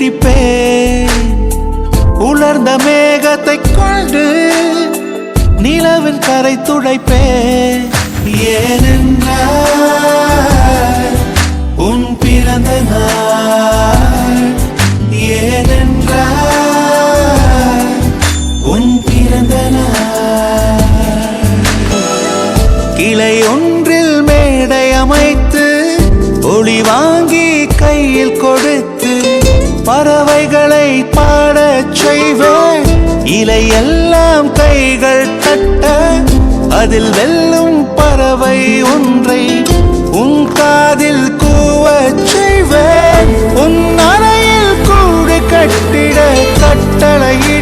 பிடிப்பேன். உலர்ந்த மேகத்தை கொண்டு நிலவின் கரை துடைப்பேன். ஏனென்றால் உன் பிறந்த நாள், ஏனென்றால் உன் பிறந்த நாள். கிளை ஒன்றில் மேடை அமைத்து ஒளி வாங்கி கையில் கொடுத்து பறவைகளை பாடச் செய்வேன். இலையெல்லாம் கைகள் தட்ட அதில் வெல்லும் பறவை ஒன்றை உன் காதில் கூவச் செய்வேன். உன் அறையில் கூடு கட்டிட கட்டளையிட